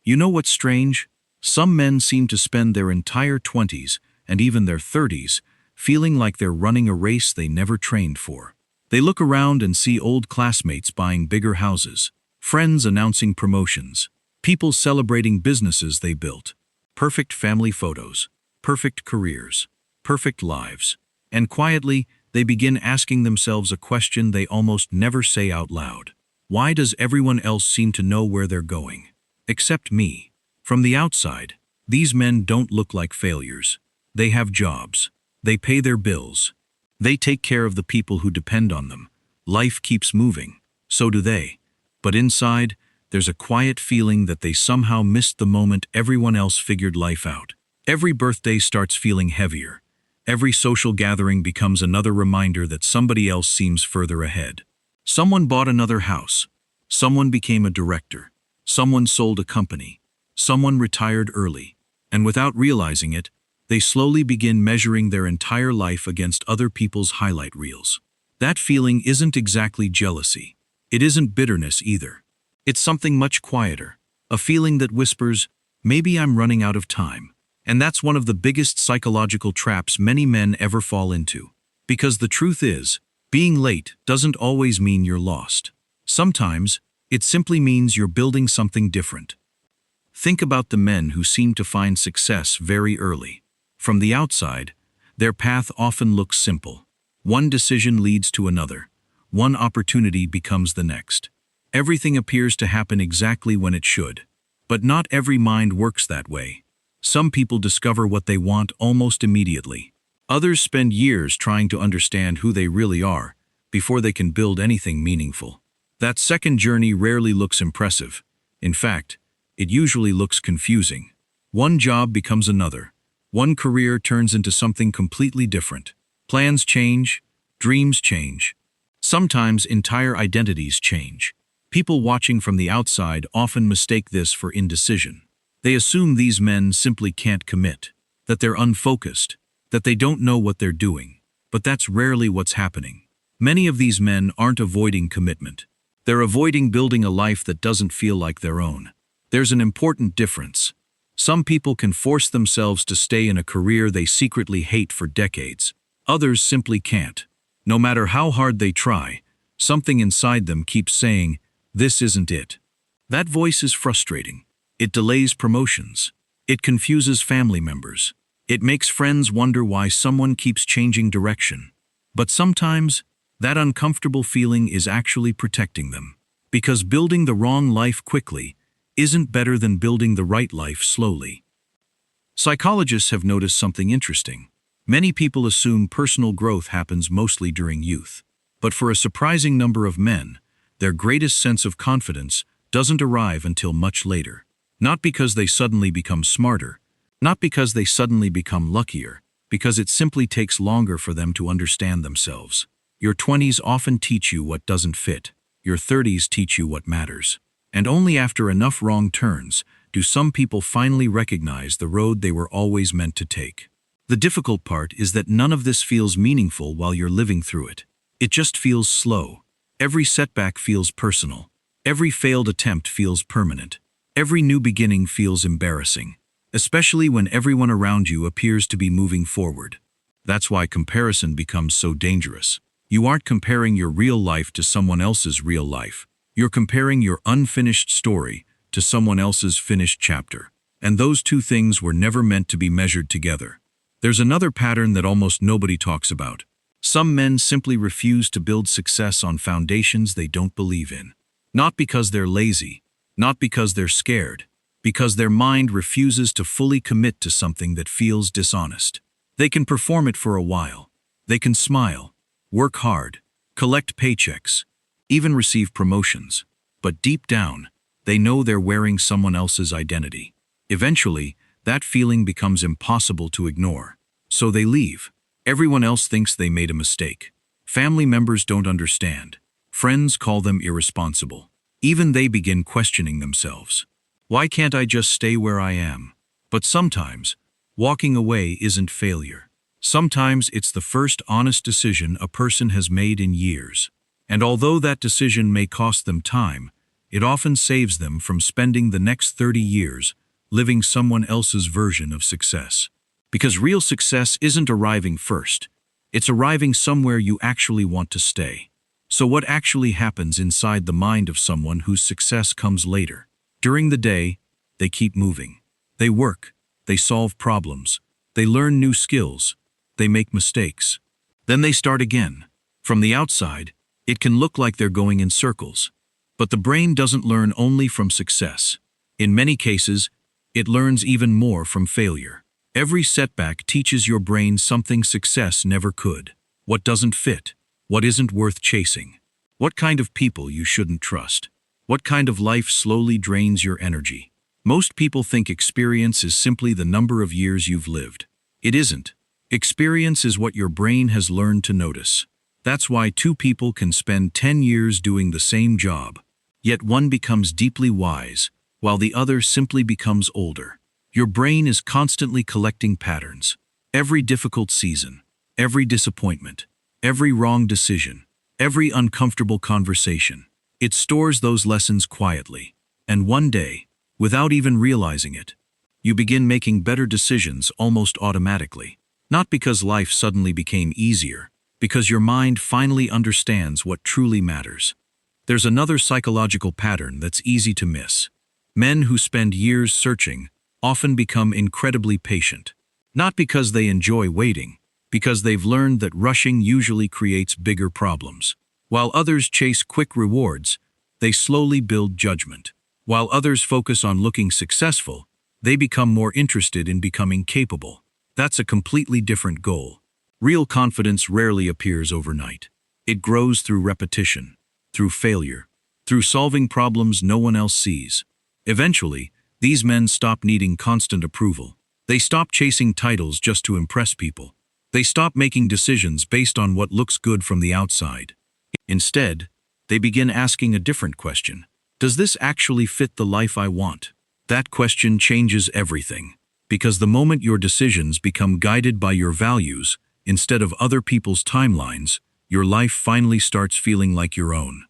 You know what's strange? Some men seem to spend their entire 20s and even their 30s feeling like they're running a race they never trained for. They look around and see old classmates buying bigger houses, friends announcing promotions, people celebrating businesses they built, perfect family photos, perfect careers, perfect lives. And quietly, they begin asking themselves a question they almost never say out loud. Why does everyone else seem to know where they're going? Except me. From the outside, these men don't look like failures. They have jobs. They pay their bills. They take care of the people who depend on them. Life keeps moving. So do they. But inside, there's a quiet feeling that they somehow missed the moment everyone else figured life out. Every birthday starts feeling heavier. Every social gathering becomes another reminder that somebody else seems further ahead. Someone bought another house. Someone became a director. Someone sold a company. Someone retired early. And without realizing it, they slowly begin measuring their entire life against other people's highlight reels. That feeling isn't exactly jealousy. It isn't bitterness either. It's something much quieter. A feeling that whispers, maybe I'm running out of time. And that's one of the biggest psychological traps many men ever fall into. Because the truth is, being late doesn't always mean you're lost. Sometimes, it simply means you're building something different. Think about the men who seem to find success very early. From the outside, their path often looks simple. One decision leads to another. One opportunity becomes the next. Everything appears to happen exactly when it should. But not every mind works that way. Some people discover what they want almost immediately. Others spend years trying to understand who they really are before they can build anything meaningful. That second journey rarely looks impressive. In fact, it usually looks confusing. One job becomes another. One career turns into something completely different. Plans change, dreams change. Sometimes entire identities change. People watching from the outside often mistake this for indecision. They assume these men simply can't commit, that they're unfocused, that they don't know what they're doing. But that's rarely what's happening. Many of these men aren't avoiding commitment. They're avoiding building a life that doesn't feel like their own. There's an important difference. Some people can force themselves to stay in a career they secretly hate for decades. Others simply can't. No matter how hard they try, something inside them keeps saying, this isn't it. That voice is frustrating. It delays promotions. It confuses family members. It makes friends wonder why someone keeps changing direction. But sometimes, that uncomfortable feeling is actually protecting them. Because building the wrong life quickly isn't better than building the right life slowly. Psychologists have noticed something interesting. Many people assume personal growth happens mostly during youth. But for a surprising number of men, their greatest sense of confidence doesn't arrive until much later. Not because they suddenly become smarter, not because they suddenly become luckier, because it simply takes longer for them to understand themselves. Your 20s often teach you what doesn't fit. Your 30s teach you what matters. And only after enough wrong turns do some people finally recognize the road they were always meant to take. The difficult part is that none of this feels meaningful while you're living through it. It just feels slow. Every setback feels personal. Every failed attempt feels permanent. Every new beginning feels embarrassing, especially when everyone around you appears to be moving forward. That's why comparison becomes so dangerous. You aren't comparing your real life to someone else's real life. You're comparing your unfinished story to someone else's finished chapter. And those two things were never meant to be measured together. There's another pattern that almost nobody talks about. Some men simply refuse to build success on foundations they don't believe in. Not because they're lazy, not because they're scared, because their mind refuses to fully commit to something that feels dishonest. They can perform it for a while. They can smile, work hard, collect paychecks, even receive promotions. But deep down, they know they're wearing someone else's identity. Eventually, that feeling becomes impossible to ignore. So they leave. Everyone else thinks they made a mistake. Family members don't understand. Friends call them irresponsible. Even they begin questioning themselves. Why can't I just stay where I am? But sometimes, walking away isn't failure. Sometimes it's the first honest decision a person has made in years. And although that decision may cost them time, it often saves them from spending the next 30 years living someone else's version of success. Because real success isn't arriving first. It's arriving somewhere you actually want to stay. So what actually happens inside the mind of someone whose success comes later? During the day, they keep moving. They work. They solve problems. They learn new skills. They make mistakes. Then they start again. From the outside, it can look like they're going in circles. But the brain doesn't learn only from success. In many cases, it learns even more from failure. Every setback teaches your brain something success never could. What doesn't fit. What isn't worth chasing. What kind of people you shouldn't trust. What kind of life slowly drains your energy. Most people think experience is simply the number of years you've lived. It isn't. Experience is what your brain has learned to notice. That's why two people can spend 10 years doing the same job. Yet one becomes deeply wise, while the other simply becomes older. Your brain is constantly collecting patterns. Every difficult season, every disappointment, every wrong decision, every uncomfortable conversation. It stores those lessons quietly. And one day, without even realizing it, you begin making better decisions almost automatically. Not because life suddenly became easier, because your mind finally understands what truly matters. There's another psychological pattern that's easy to miss. Men who spend years searching often become incredibly patient. Not because they enjoy waiting, because they've learned that rushing usually creates bigger problems. While others chase quick rewards, they slowly build judgment. While others focus on looking successful, they become more interested in becoming capable. That's a completely different goal. Real confidence rarely appears overnight. It grows through repetition, through failure, through solving problems no one else sees. Eventually, these men stop needing constant approval. They stop chasing titles just to impress people. They stop making decisions based on what looks good from the outside. Instead, they begin asking a different question. Does this actually fit the life I want? That question changes everything. Because the moment your decisions become guided by your values, instead of other people's timelines, your life finally starts feeling like your own.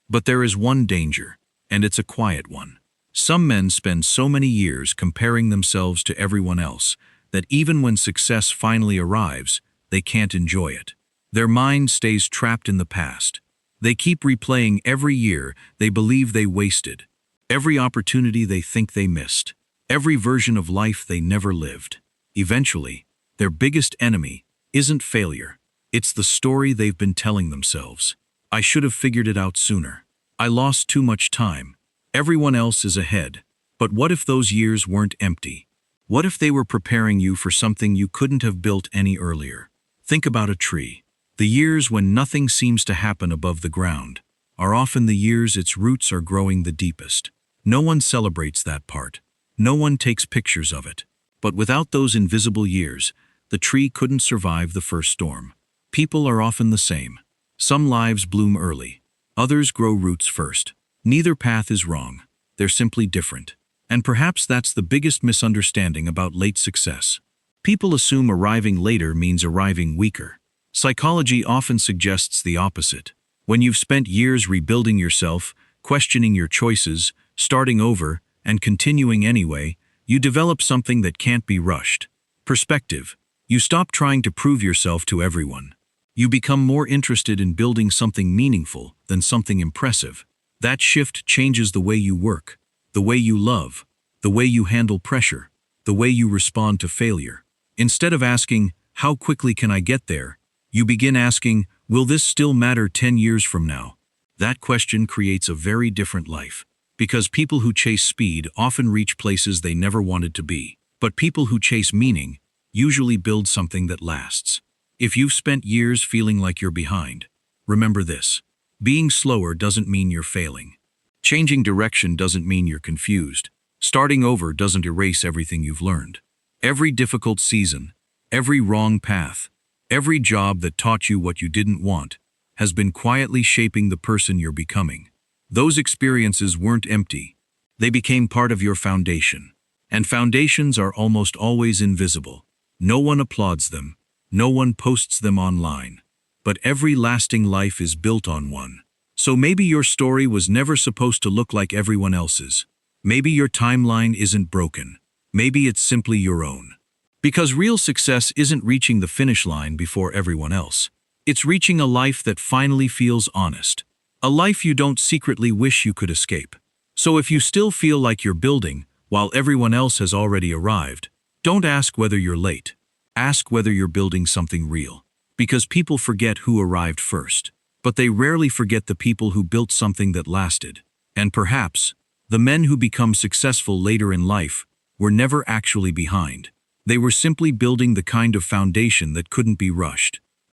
But there is one danger, and it's a quiet one. Some men spend so many years comparing themselves to everyone else that even when success finally arrives, they can't enjoy it. Their mind stays trapped in the past. They keep replaying every year they believe they wasted, every opportunity they think they missed, every version of life they never lived. Eventually, their biggest enemy isn't failure. It's the story they've been telling themselves. I should have figured it out sooner. I lost too much time. Everyone else is ahead. But what if those years weren't empty? What if they were preparing you for something you couldn't have built any earlier? Think about a tree. The years when nothing seems to happen above the ground are often the years its roots are growing the deepest. No one celebrates that part. No one takes pictures of it. But without those invisible years, the tree couldn't survive the first storm. People are often the same. Some lives bloom early. Others grow roots first. Neither path is wrong. They're simply different. And perhaps that's the biggest misunderstanding about late success. People assume arriving later means arriving weaker. Psychology often suggests the opposite. When you've spent years rebuilding yourself, questioning your choices, starting over, and continuing anyway, you develop something that can't be rushed. Perspective. You stop trying to prove yourself to everyone. You become more interested in building something meaningful than something impressive. That shift changes the way you work, the way you love, the way you handle pressure, the way you respond to failure. Instead of asking, how quickly can I get there? You begin asking, will this still matter 10 years from now? That question creates a very different life. Because people who chase speed often reach places they never wanted to be. But people who chase meaning usually build something that lasts. If you've spent years feeling like you're behind, remember this. Being slower doesn't mean you're failing. Changing direction doesn't mean you're confused. Starting over doesn't erase everything you've learned. Every difficult season, every wrong path, every job that taught you what you didn't want, has been quietly shaping the person you're becoming. Those experiences weren't empty. They became part of your foundation. And foundations are almost always invisible. No one applauds them. No one posts them online. But every lasting life is built on one. So maybe your story was never supposed to look like everyone else's. Maybe your timeline isn't broken. Maybe it's simply your own. Because real success isn't reaching the finish line before everyone else. It's reaching a life that finally feels honest. A life you don't secretly wish you could escape. So if you still feel like you're building, while everyone else has already arrived, don't ask whether you're late. Ask whether you're building something real. Because people forget who arrived first. But they rarely forget the people who built something that lasted. And perhaps, the men who become successful later in life were never actually behind. They were simply building the kind of foundation that couldn't be rushed.